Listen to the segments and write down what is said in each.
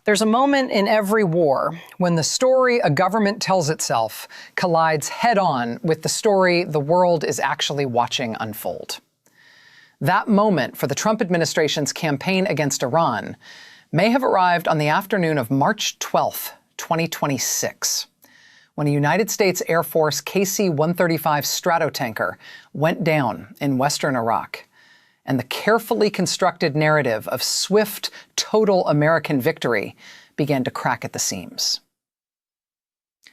There's a moment in every war when the story a government tells itself collides head-on with the story the world is actually watching unfold. That moment for the Trump administration's campaign against Iran may have arrived on the afternoon of March 12, 2026, when a United States Air Force KC-135 Stratotanker went down in western Iraq, and the carefully constructed narrative of swift, total American victory began to crack at the seams.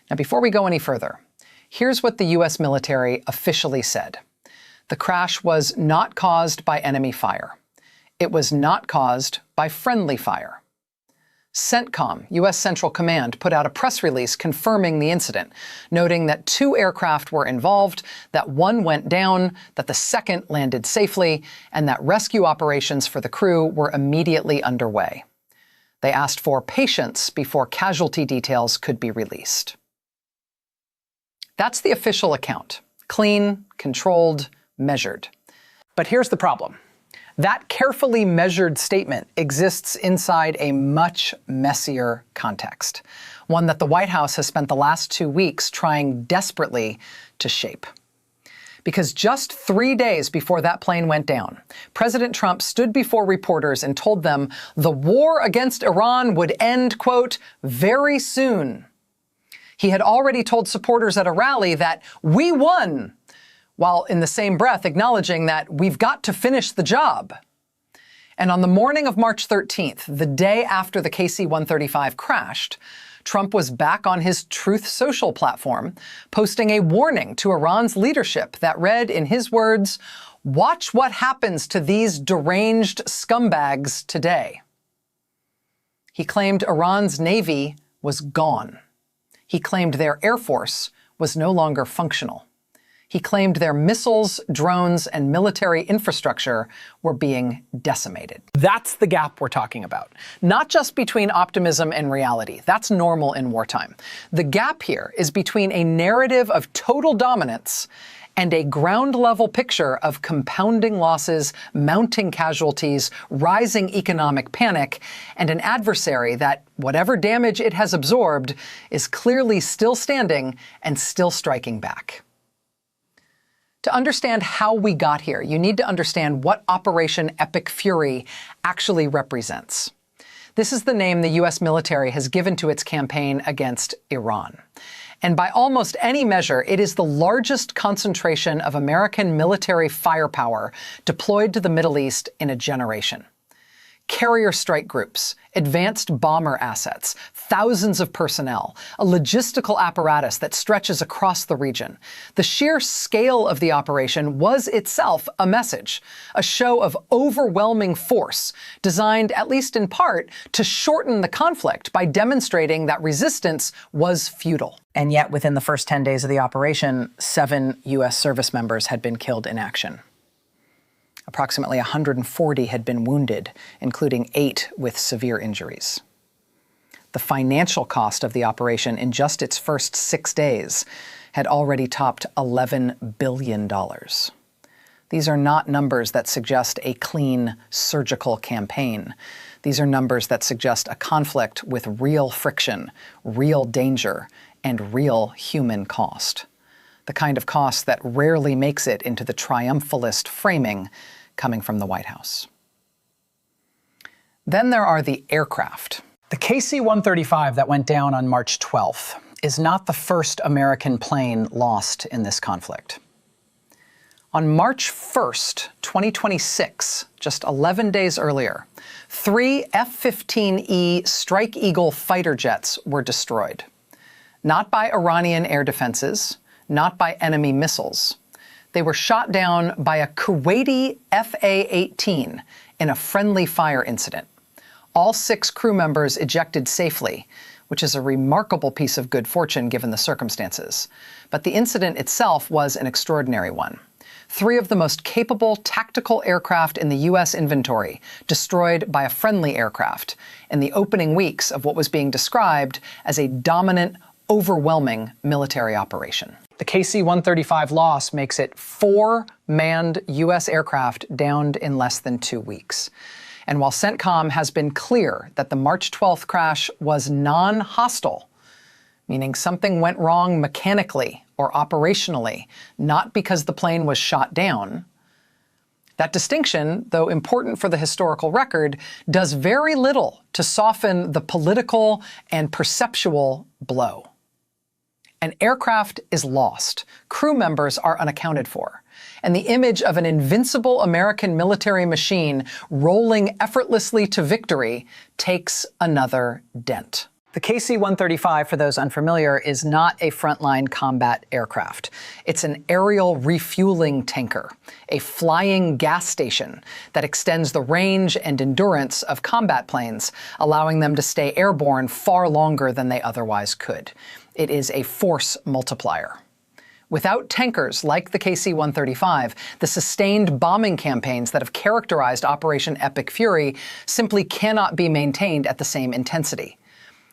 Now, before we go any further, here's what the U.S. military officially said. The crash was not caused by enemy fire. It was not caused by friendly fire. CENTCOM, U.S. Central Command, put out a press release confirming the incident, noting that 2 aircraft were involved, that 1 went down, that the 2nd landed safely, and that rescue operations for the crew were immediately underway. They asked for patience before casualty details could be released. That's the official account. Clean, controlled, measured. But here's the problem. That carefully measured statement exists inside a much messier context, one that the White House has spent the last 2 weeks trying desperately to shape. Because just 3 days before that plane went down, President Trump stood before reporters and told them the war against Iran would end, quote, very soon. He had already told supporters at a rally that we won, while in the same breath acknowledging that we've got to finish the job. And on the morning of March 13th, the day after the KC-135 crashed, Trump was back on his Truth Social platform, posting a warning to Iran's leadership that read, in his words, "Watch what happens to these deranged scumbags today." He claimed Iran's navy was gone. He claimed their air force was no longer functional. He claimed their missiles, drones, and military infrastructure were being decimated. That's the gap we're talking about. Not just between optimism and reality. That's normal in wartime. The gap here is between a narrative of total dominance and a ground-level picture of compounding losses, mounting casualties, rising economic panic, and an adversary that, whatever damage it has absorbed, is clearly still standing and still striking back. To understand how we got here, you need to understand what Operation Epic Fury actually represents. This is the name the U.S. military has given to its campaign against Iran. And by almost any measure, it is the largest concentration of American military firepower deployed to the Middle East in a generation. Carrier strike groups, advanced bomber assets, thousands of personnel, a logistical apparatus that stretches across the region. The sheer scale of the operation was itself a message, a show of overwhelming force, designed, at least in part, to shorten the conflict by demonstrating that resistance was futile. And yet, within the first 10 days of the operation, 7 U.S. service members had been killed in action. Approximately 140 had been wounded, including 8 with severe injuries. The financial cost of the operation in just its first 6 days had already topped $11 billion. These are not numbers that suggest a clean, surgical campaign. These are numbers that suggest a conflict with real friction, real danger, and real human cost. The kind of cost that rarely makes it into the triumphalist framing coming from the White House. Then there are the aircraft. The KC-135 that went down on March 12th is not the first American plane lost in this conflict. On March 1st, 2026, just 11 days earlier, 3 F-15E Strike Eagle fighter jets were destroyed. Not by Iranian air defenses, not by enemy missiles. They were shot down by a Kuwaiti FA-18 in a friendly fire incident. All 6 crew members ejected safely, which is a remarkable piece of good fortune given the circumstances. But the incident itself was an extraordinary one. 3 of the most capable tactical aircraft in the U.S. inventory destroyed by a friendly aircraft in the opening weeks of what was being described as a dominant, overwhelming military operation. The KC-135 loss makes it 4 manned U.S. aircraft downed in less than 2 weeks. And while CENTCOM has been clear that the March 12th crash was non-hostile, meaning something went wrong mechanically or operationally, not because the plane was shot down, that distinction, though important for the historical record, does very little to soften the political and perceptual blow. An aircraft is lost, crew members are unaccounted for, and the image of an invincible American military machine rolling effortlessly to victory takes another dent. The KC-135, for those unfamiliar, is not a frontline combat aircraft. It's an aerial refueling tanker, a flying gas station that extends the range and endurance of combat planes, allowing them to stay airborne far longer than they otherwise could. It is a force multiplier. Without tankers like the KC-135, the sustained bombing campaigns that have characterized Operation Epic Fury simply cannot be maintained at the same intensity.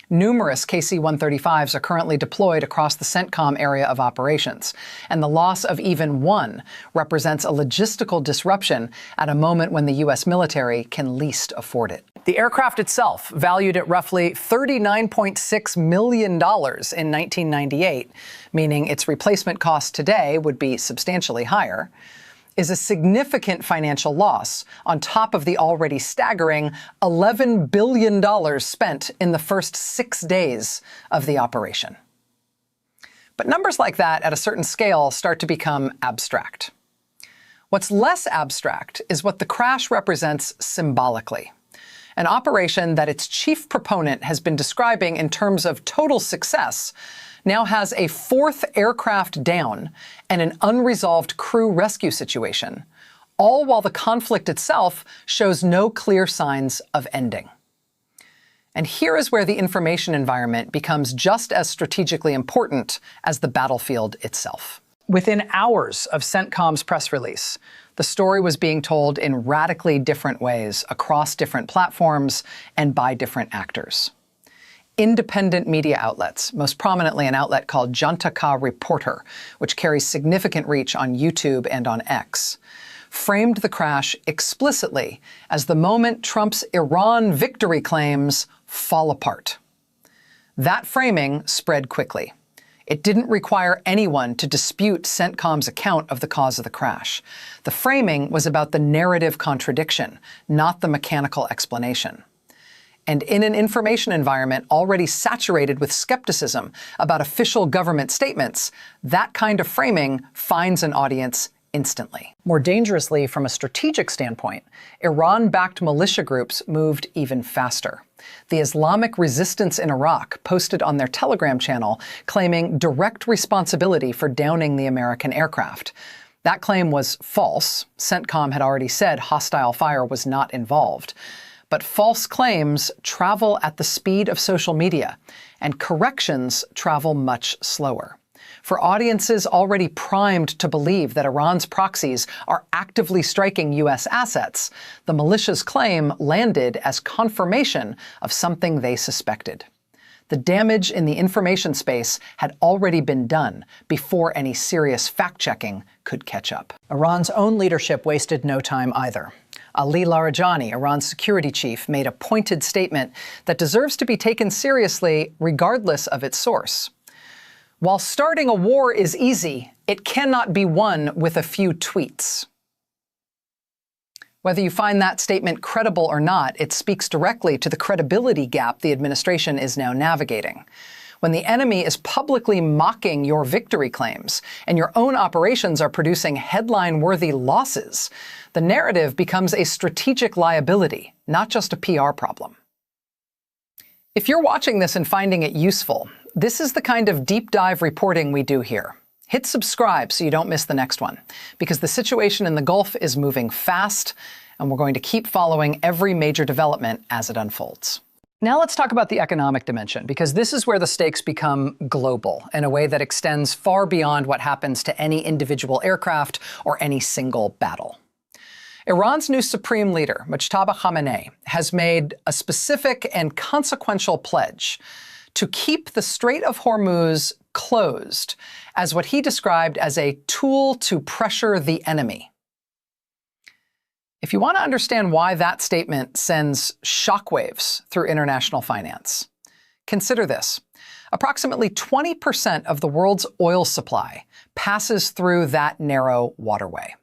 Numerous KC-135s are currently deployed across the CENTCOM area of operations, and the loss of even one represents a logistical disruption at a moment when the U.S. military can least afford it. The aircraft itself, valued at roughly $39.6 million in 1998, meaning its replacement cost today would be substantially higher, is a significant financial loss on top of the already staggering $11 billion spent in the first 6 days of the operation. But numbers like that at a certain scale start to become abstract. What's less abstract is what the crash represents symbolically. An operation that its chief proponent has been describing in terms of total success now has a fourth aircraft down and an unresolved crew rescue situation, all while the conflict itself shows no clear signs of ending. And here is where the information environment becomes just as strategically important as the battlefield itself. Within hours of CENTCOM's press release, the story was being told in radically different ways across different platforms and by different actors. Independent media outlets, most prominently an outlet called Janta Ka Reporter, which carries significant reach on YouTube and on X, framed the crash explicitly as the moment Trump's Iran victory claims fall apart. That framing spread quickly. It didn't require anyone to dispute CENTCOM's account of the cause of the crash. The framing was about the narrative contradiction, not the mechanical explanation. And in an information environment already saturated with skepticism about official government statements, that kind of framing finds an audience instantly. More dangerously, from a strategic standpoint, Iran-backed militia groups moved even faster. The Islamic Resistance in Iraq posted on their Telegram channel claiming direct responsibility for downing the American aircraft. That claim was false. CENTCOM had already said hostile fire was not involved. But false claims travel at the speed of social media, and corrections travel much slower. For audiences already primed to believe that Iran's proxies are actively striking U.S. assets, the militia's claim landed as confirmation of something they suspected. The damage in the information space had already been done before any serious fact-checking could catch up. Iran's own leadership wasted no time either. Ali Larijani, Iran's security chief, made a pointed statement that deserves to be taken seriously regardless of its source. While starting a war is easy, it cannot be won with a few tweets. Whether you find that statement credible or not, it speaks directly to the credibility gap the administration is now navigating. When the enemy is publicly mocking your victory claims and your own operations are producing headline-worthy losses, the narrative becomes a strategic liability, not just a PR problem. If you're watching this and finding it useful, this is the kind of deep dive reporting we do here. Hit subscribe so you don't miss the next one, because the situation in the Gulf is moving fast, and we're going to keep following every major development as it unfolds. Now let's talk about the economic dimension, because this is where the stakes become global in a way that extends far beyond what happens to any individual aircraft or any single battle. Iran's new supreme leader, Mojtaba Khamenei, has made a specific and consequential pledge to keep the Strait of Hormuz closed as what he described as a tool to pressure the enemy. If you want to understand why that statement sends shockwaves through international finance, consider this. Approximately 20% of the world's oil supply passes through that narrow waterway.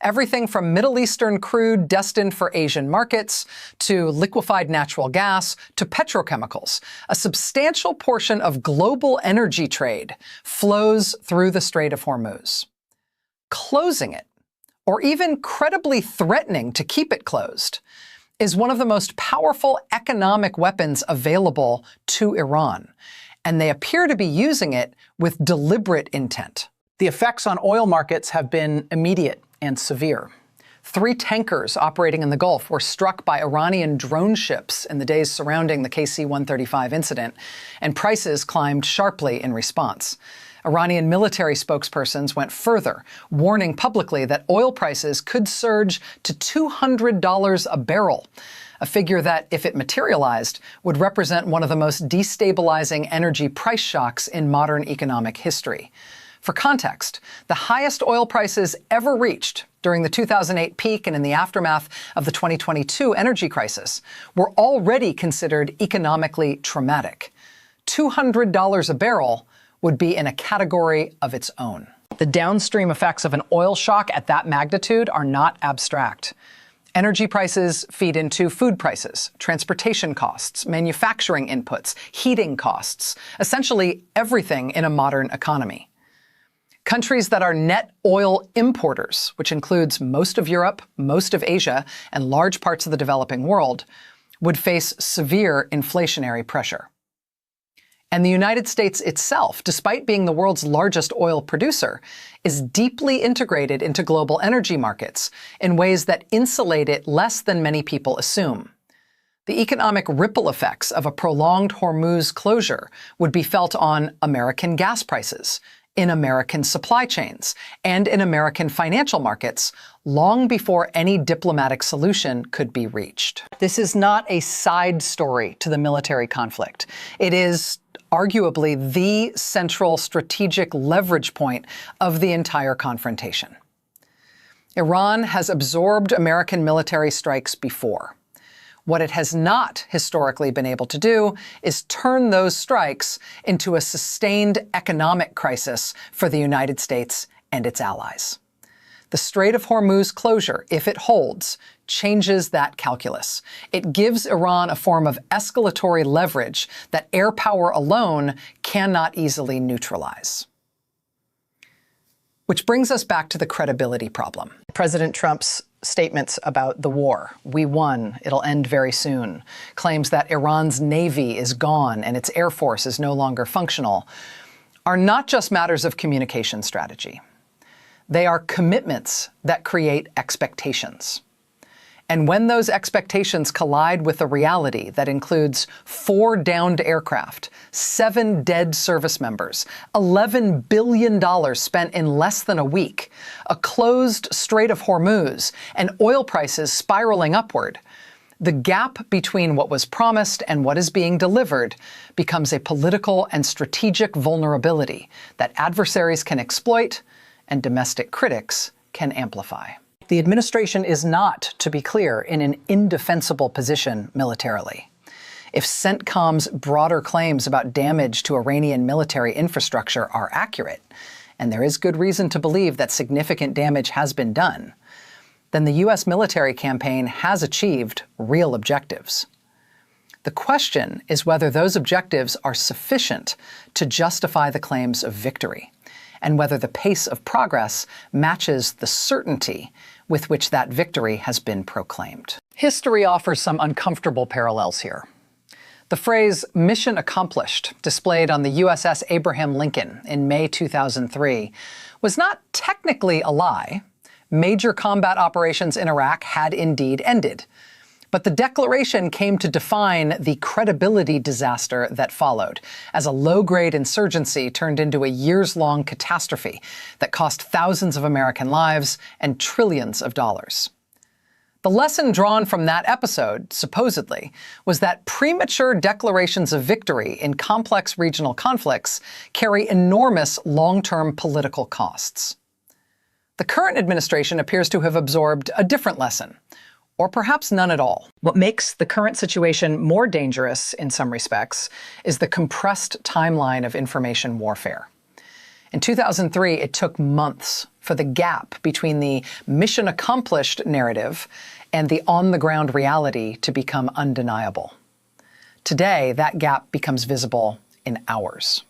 Everything from Middle Eastern crude destined for Asian markets, to liquefied natural gas, to petrochemicals. A substantial portion of global energy trade flows through the Strait of Hormuz. Closing it, or even credibly threatening to keep it closed, is one of the most powerful economic weapons available to Iran, and they appear to be using it with deliberate intent. The effects on oil markets have been immediate and severe. 3 tankers operating in the Gulf were struck by Iranian drone ships in the days surrounding the KC-135 incident, and prices climbed sharply in response. Iranian military spokespersons went further, warning publicly that oil prices could surge to $200 a barrel, a figure that, if it materialized, would represent one of the most destabilizing energy price shocks in modern economic history. For context, the highest oil prices ever reached during the 2008 peak and in the aftermath of the 2022 energy crisis were already considered economically traumatic. $200 a barrel would be in a category of its own. The downstream effects of an oil shock at that magnitude are not abstract. Energy prices feed into food prices, transportation costs, manufacturing inputs, heating costs, essentially everything in a modern economy. Countries that are net oil importers, which includes most of Europe, most of Asia, and large parts of the developing world, would face severe inflationary pressure. And the United States itself, despite being the world's largest oil producer, is deeply integrated into global energy markets in ways that insulate it less than many people assume. The economic ripple effects of a prolonged Hormuz closure would be felt on American gas prices, in American supply chains, and in American financial markets long before any diplomatic solution could be reached. This is not a side story to the military conflict. It is arguably the central strategic leverage point of the entire confrontation. Iran has absorbed American military strikes before. What it has not historically been able to do is turn those strikes into a sustained economic crisis for the United States and its allies. The Strait of Hormuz closure, if it holds, changes that calculus. It gives Iran a form of escalatory leverage that air power alone cannot easily neutralize. Which brings us back to the credibility problem. President Trump's statements about the war, "We won, it'll end very soon," claims that Iran's navy is gone and its air force is no longer functional, are not just matters of communication strategy. They are commitments that create expectations. And when those expectations collide with a reality that includes 4 downed aircraft, 7 dead service members, $11 billion spent in less than a week, a closed Strait of Hormuz, and oil prices spiraling upward, the gap between what was promised and what is being delivered becomes a political and strategic vulnerability that adversaries can exploit and domestic critics can amplify. The administration is not, to be clear, in an indefensible position militarily. If CENTCOM's broader claims about damage to Iranian military infrastructure are accurate, and there is good reason to believe that significant damage has been done, then the U.S. military campaign has achieved real objectives. The question is whether those objectives are sufficient to justify the claims of victory, and whether the pace of progress matches the certainty with which that victory has been proclaimed. History offers some uncomfortable parallels here. The phrase "mission accomplished," displayed on the USS Abraham Lincoln in May 2003, was not technically a lie. Major combat operations in Iraq had indeed ended. But the declaration came to define the credibility disaster that followed, as a low-grade insurgency turned into a years-long catastrophe that cost thousands of American lives and trillions of dollars. The lesson drawn from that episode, supposedly, was that premature declarations of victory in complex regional conflicts carry enormous long-term political costs. The The current administration appears to have absorbed a different lesson, or perhaps none at all. What makes the current situation more dangerous in some respects is the compressed timeline of information warfare. In 2003, it took months for the gap between the mission accomplished narrative and the on-the-ground reality to become undeniable. Today, that gap becomes visible in hours.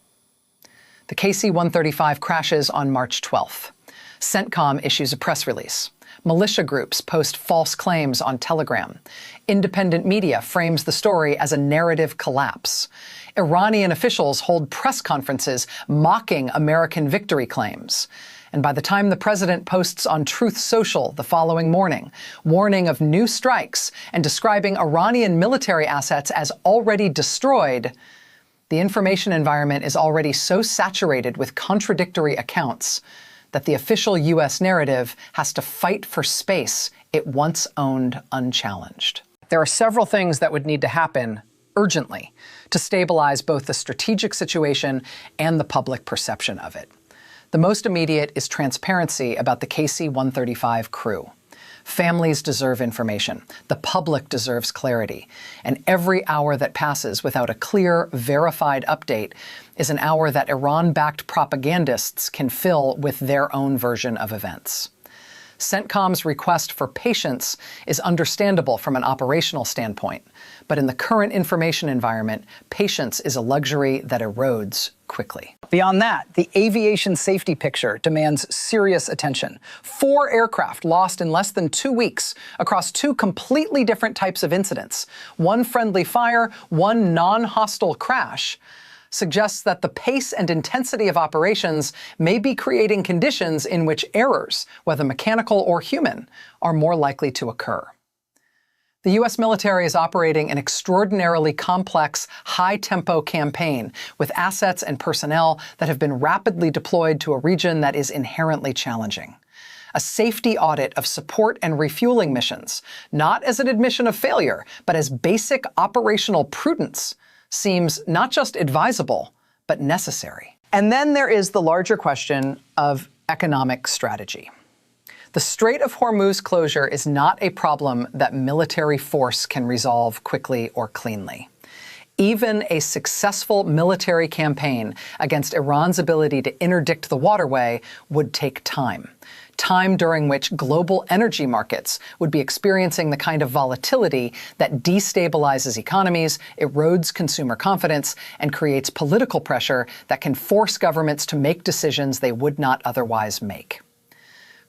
The KC-135 crashes on March 12th. CENTCOM issues a press release. Militia groups post false claims on Telegram. Independent media frames the story as a narrative collapse. Iranian officials hold press conferences mocking American victory claims. And by the time the president posts on Truth Social the following morning, warning of new strikes and describing Iranian military assets as already destroyed, the information environment is already so saturated with contradictory accounts that the official U.S. narrative has to fight for space it once owned unchallenged. There are several things that would need to happen urgently to stabilize both the strategic situation and the public perception of it. The most immediate is transparency about the KC-135 crew. Families deserve information. The public deserves clarity. And every hour that passes without a clear, verified update is an hour that Iran-backed propagandists can fill with their own version of events. CENTCOM's request for patience is understandable from an operational standpoint, but in the current information environment, patience is a luxury that erodes quickly. Beyond that, the aviation safety picture demands serious attention. 4 aircraft lost in less than 2 weeks across 2 completely different types of incidents. One friendly fire, one non-hostile crash, suggests that the pace and intensity of operations may be creating conditions in which errors, whether mechanical or human, are more likely to occur. The U.S. military is operating an extraordinarily complex, high-tempo campaign with assets and personnel that have been rapidly deployed to a region that is inherently challenging. A safety audit of support and refueling missions, not as an admission of failure, but as basic operational prudence, seems not just advisable, but necessary. And then there is the larger question of economic strategy. The Strait of Hormuz closure is not a problem that military force can resolve quickly or cleanly. Even a successful military campaign against Iran's ability to interdict the waterway would take time. Time during which global energy markets would be experiencing the kind of volatility that destabilizes economies, erodes consumer confidence, and creates political pressure that can force governments to make decisions they would not otherwise make.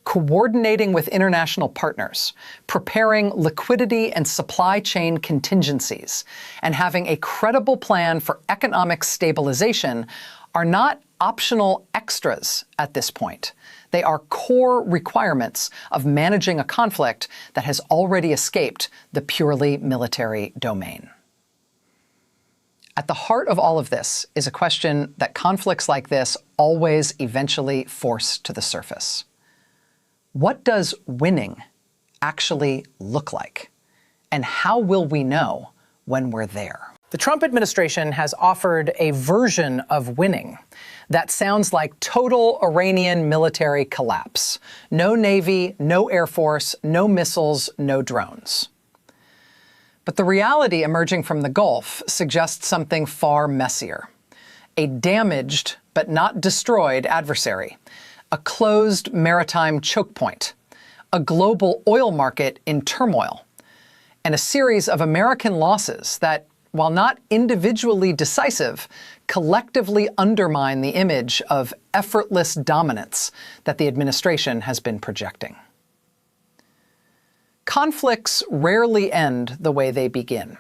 Coordinating with international partners, preparing liquidity and supply chain contingencies, and having a credible plan for economic stabilization are not optional extras at this point. They are core requirements of managing a conflict that has already escaped the purely military domain. At the heart of all of this is a question that conflicts like this always eventually force to the surface. What does winning actually look like? And how will we know when we're there? The Trump administration has offered a version of winning that sounds like total Iranian military collapse. No Navy, no Air Force, no missiles, no drones. But the reality emerging from the Gulf suggests something far messier. A damaged but not destroyed adversary. A closed maritime choke point. A global oil market in turmoil. And a series of American losses that, while not individually decisive, collectively undermine the image of effortless dominance that the administration has been projecting. Conflicts rarely end the way they begin,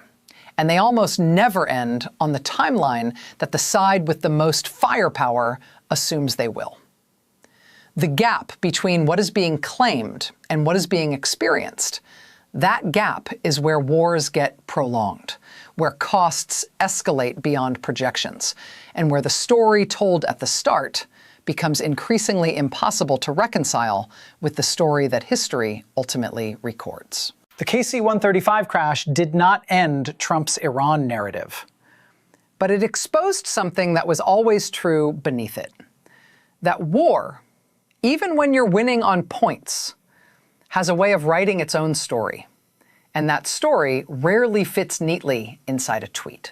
and they almost never end on the timeline that the side with the most firepower assumes they will. The gap between what is being claimed and what is being experienced, that gap is where wars get prolonged, where costs escalate beyond projections, and where the story told at the start becomes increasingly impossible to reconcile with the story that history ultimately records. The KC-135 crash did not end Trump's Iran narrative, but it exposed something that was always true beneath it. That war, even when you're winning on points, has a way of writing its own story. And that story rarely fits neatly inside a tweet.